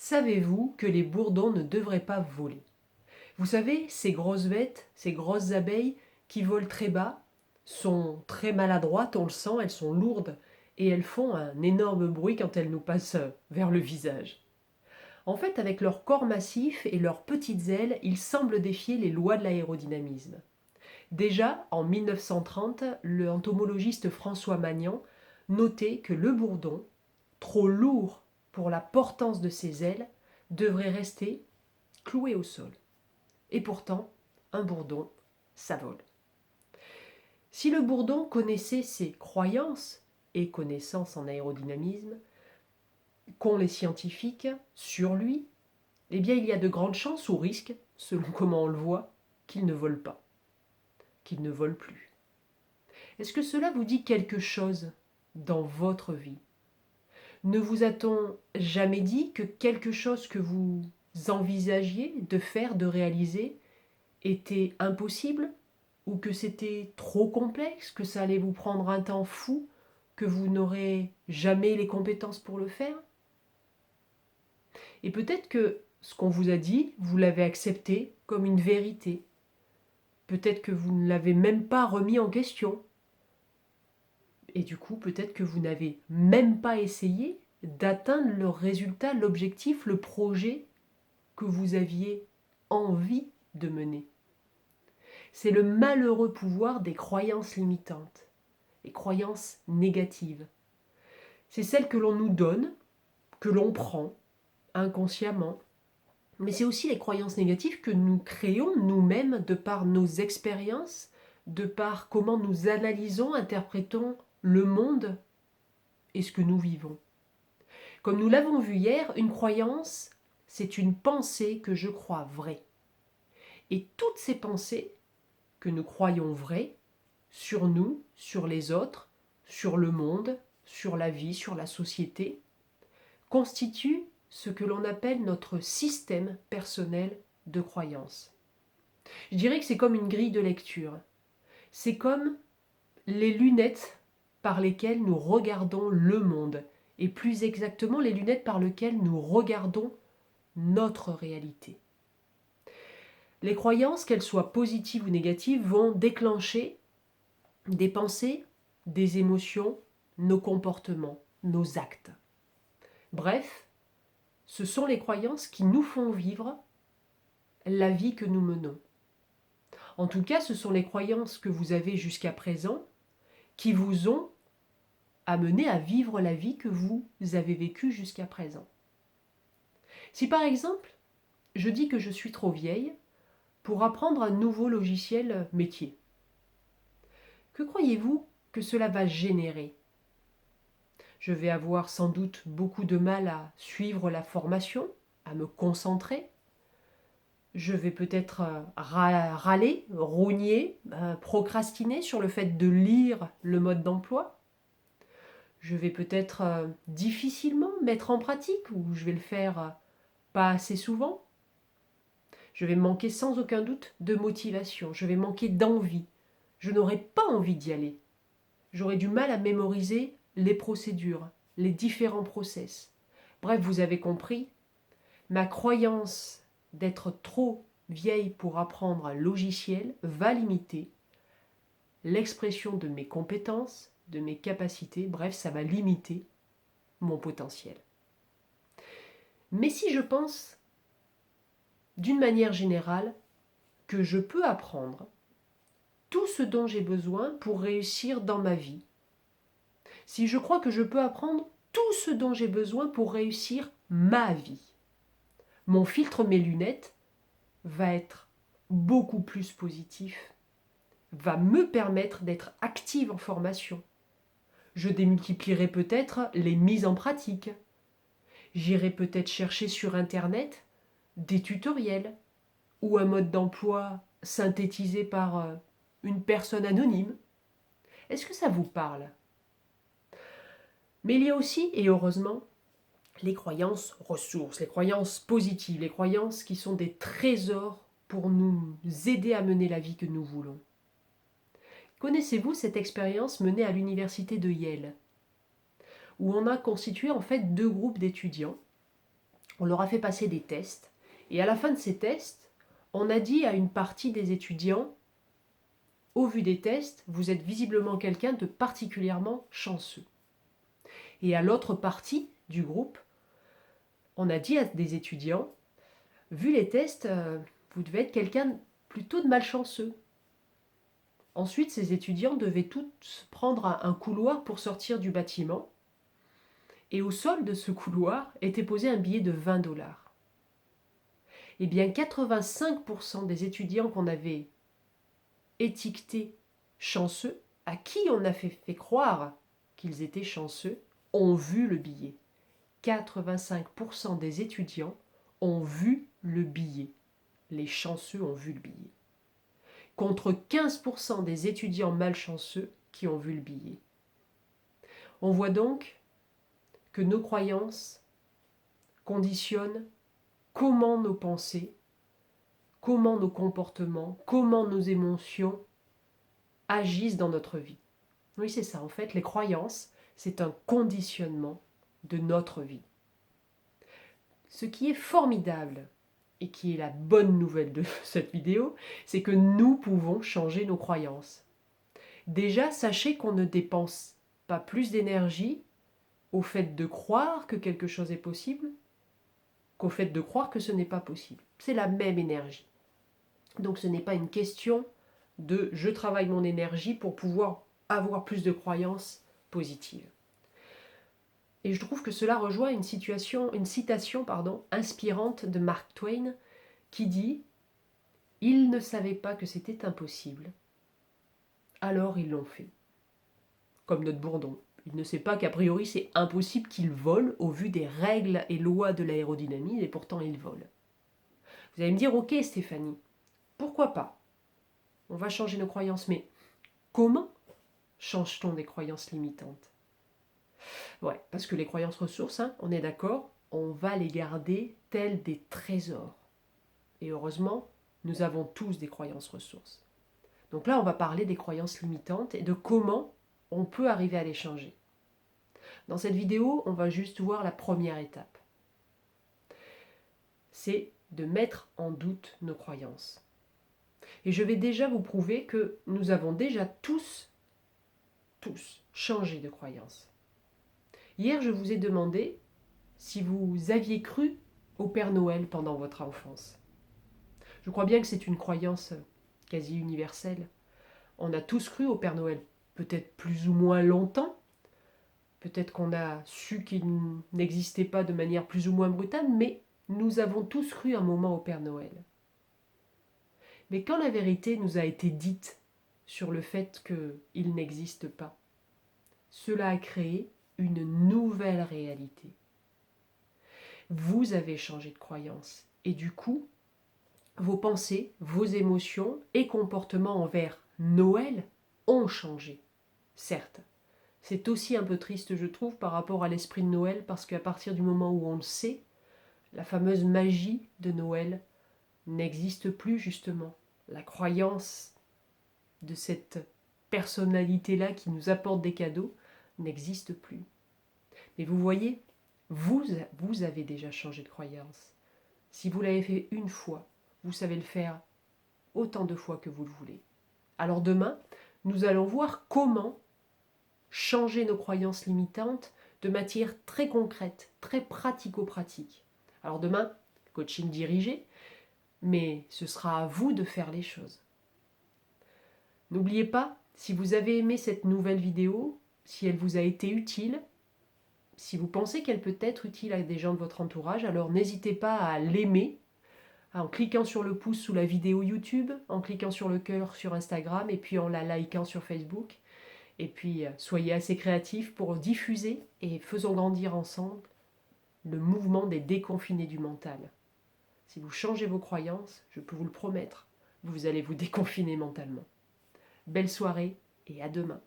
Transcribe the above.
Savez-vous que les bourdons ne devraient pas voler? Vous savez, ces grosses bêtes, ces grosses abeilles qui volent très bas, sont très maladroites, on le sent, elles sont lourdes et elles font un énorme bruit quand elles nous passent vers le visage. En fait, avec leur corps massif et leurs petites ailes, ils semblent défier les lois de l'aérodynamisme. Déjà, en 1930, l'entomologiste François Magnan notait que le bourdon, trop lourd pour la portance de ses ailes, devrait rester cloué au sol. Et pourtant, un bourdon, ça vole. Si le bourdon connaissait ses croyances et connaissances en aérodynamisme qu'ont les scientifiques sur lui, eh bien il y a de grandes chances ou risques, selon comment on le voit, qu'il ne vole pas, qu'il ne vole plus. Est-ce que cela vous dit quelque chose dans votre vie? Ne vous a-t-on jamais dit que quelque chose que vous envisagiez de faire, de réaliser, était impossible? Ou que c'était trop complexe, que ça allait vous prendre un temps fou, que vous n'aurez jamais les compétences pour le faire? Et peut-être que ce qu'on vous a dit, vous l'avez accepté comme une vérité. Peut-être que vous ne l'avez même pas remis en question. Et du coup, peut-être que vous n'avez même pas essayé d'atteindre le résultat, l'objectif, le projet que vous aviez envie de mener. C'est le malheureux pouvoir des croyances limitantes, les croyances négatives. C'est celles que l'on nous donne, que l'on prend inconsciemment, mais c'est aussi les croyances négatives que nous créons nous-mêmes de par nos expériences, de par comment nous analysons, interprétons le monde et ce que nous vivons. Comme nous l'avons vu hier, une croyance, c'est une pensée que je crois vraie. Et toutes ces pensées que nous croyons vraies, sur nous, sur les autres, sur le monde, sur la vie, sur la société, constituent ce que l'on appelle notre système personnel de croyances. Je dirais que c'est comme une grille de lecture. C'est comme les lunettes par lesquelles nous regardons le monde, et plus exactement les lunettes par lesquelles nous regardons notre réalité. Les croyances, qu'elles soient positives ou négatives, vont déclencher des pensées, des émotions, nos comportements, nos actes. Bref, ce sont les croyances qui nous font vivre la vie que nous menons. En tout cas, ce sont les croyances que vous avez jusqu'à présent qui vous ont amené à vivre la vie que vous avez vécue jusqu'à présent. Si par exemple, je dis que je suis trop vieille pour apprendre un nouveau logiciel métier, que croyez-vous que cela va générer? Je vais avoir sans doute beaucoup de mal à suivre la formation, à me concentrer. Je vais peut-être râler, rogner, procrastiner sur le fait de lire le mode d'emploi. Je vais peut-être difficilement mettre en pratique ou je vais le faire pas assez souvent. Je vais manquer sans aucun doute de motivation, je vais manquer d'envie. Je n'aurai pas envie d'y aller. J'aurai du mal à mémoriser les procédures, les différents process. Bref, vous avez compris, ma croyance d'être trop vieille pour apprendre un logiciel va limiter l'expression de mes compétences, de mes capacités, bref, ça va limiter mon potentiel. Mais si je pense, d'une manière générale, que je peux apprendre tout ce dont j'ai besoin pour réussir dans ma vie, si je crois que je peux apprendre tout ce dont j'ai besoin pour réussir ma vie, mon filtre, mes lunettes, va être beaucoup plus positif, va me permettre d'être active en formation. Je démultiplierai peut-être les mises en pratique. J'irai peut-être chercher sur Internet des tutoriels ou un mode d'emploi synthétisé par une personne anonyme. Est-ce que ça vous parle? Mais il y a aussi, et heureusement, les croyances ressources, les croyances positives, les croyances qui sont des trésors pour nous aider à mener la vie que nous voulons. Connaissez-vous cette expérience menée à l'université de Yale, où on a constitué en fait deux groupes d'étudiants. On leur a fait passer des tests. Et à la fin de ces tests, on a dit à une partie des étudiants, au vu des tests, vous êtes visiblement quelqu'un de particulièrement chanceux. Et à l'autre partie du groupe, on a dit à des étudiants, vu les tests, vous devez être quelqu'un plutôt de malchanceux. Ensuite, ces étudiants devaient tous prendre un couloir pour sortir du bâtiment. Et au sol de ce couloir était posé un billet de 20 $. Eh bien, 85% des étudiants qu'on avait étiquetés chanceux, à qui on a fait croire qu'ils étaient chanceux, ont vu le billet. 85% des étudiants ont vu le billet. Les chanceux ont vu le billet. Contre 15% des étudiants malchanceux qui ont vu le billet. On voit donc que nos croyances conditionnent comment nos pensées, comment nos comportements, comment nos émotions agissent dans notre vie. Oui, c'est ça, en fait, les croyances, c'est un conditionnement de notre vie. Ce qui est formidable et qui est la bonne nouvelle de cette vidéo, c'est que nous pouvons changer nos croyances. Déjà, sachez qu'on ne dépense pas plus d'énergie au fait de croire que quelque chose est possible qu'au fait de croire que ce n'est pas possible. C'est la même énergie. Donc ce n'est pas une question de je travaille mon énergie pour pouvoir avoir plus de croyances positives. Et je trouve que cela rejoint une citation inspirante de Mark Twain qui dit « Ils ne savaient pas que c'était impossible, alors ils l'ont fait. » Comme notre bourdon. Il ne sait pas qu'a priori c'est impossible qu'il vole au vu des règles et lois de l'aérodynamisme et pourtant il vole. Vous allez me dire, ok Stéphanie, pourquoi pas? On va changer nos croyances, mais comment change-t-on des croyances limitantes? Ouais, parce que les croyances ressources, on est d'accord, on va les garder telles des trésors. Et heureusement, nous avons tous des croyances ressources. Donc là, on va parler des croyances limitantes et de comment on peut arriver à les changer. Dans cette vidéo, on va juste voir la première étape. C'est de mettre en doute nos croyances. Et je vais déjà vous prouver que nous avons déjà tous changé de croyance. Hier, je vous ai demandé si vous aviez cru au Père Noël pendant votre enfance. Je crois bien que c'est une croyance quasi universelle. On a tous cru au Père Noël, peut-être plus ou moins longtemps. Peut-être qu'on a su qu'il n'existait pas de manière plus ou moins brutale, mais nous avons tous cru un moment au Père Noël. Mais quand la vérité nous a été dite sur le fait qu'il n'existe pas, cela a créé une nouvelle réalité. Vous avez changé de croyance et du coup, vos pensées, vos émotions et comportements envers Noël ont changé. Certes, c'est aussi un peu triste, je trouve, par rapport à l'esprit de Noël, parce qu'à partir du moment où on le sait, la fameuse magie de Noël n'existe plus, justement. La croyance de cette personnalité-là qui nous apporte des cadeaux n'existe plus. Mais vous voyez, vous avez déjà changé de croyance. Si vous l'avez fait une fois, vous savez le faire autant de fois que vous le voulez. Alors demain, nous allons voir comment changer nos croyances limitantes de matière très concrète, très pratico-pratique. Alors demain, coaching dirigé, mais ce sera à vous de faire les choses. N'oubliez pas, si vous avez aimé cette nouvelle vidéo, si elle vous a été utile, si vous pensez qu'elle peut être utile à des gens de votre entourage, alors n'hésitez pas à l'aimer en cliquant sur le pouce sous la vidéo YouTube, en cliquant sur le cœur sur Instagram et puis en la likant sur Facebook. Et puis soyez assez créatifs pour diffuser et faisons grandir ensemble le mouvement des déconfinés du mental. Si vous changez vos croyances, je peux vous le promettre, vous allez vous déconfiner mentalement. Belle soirée et à demain.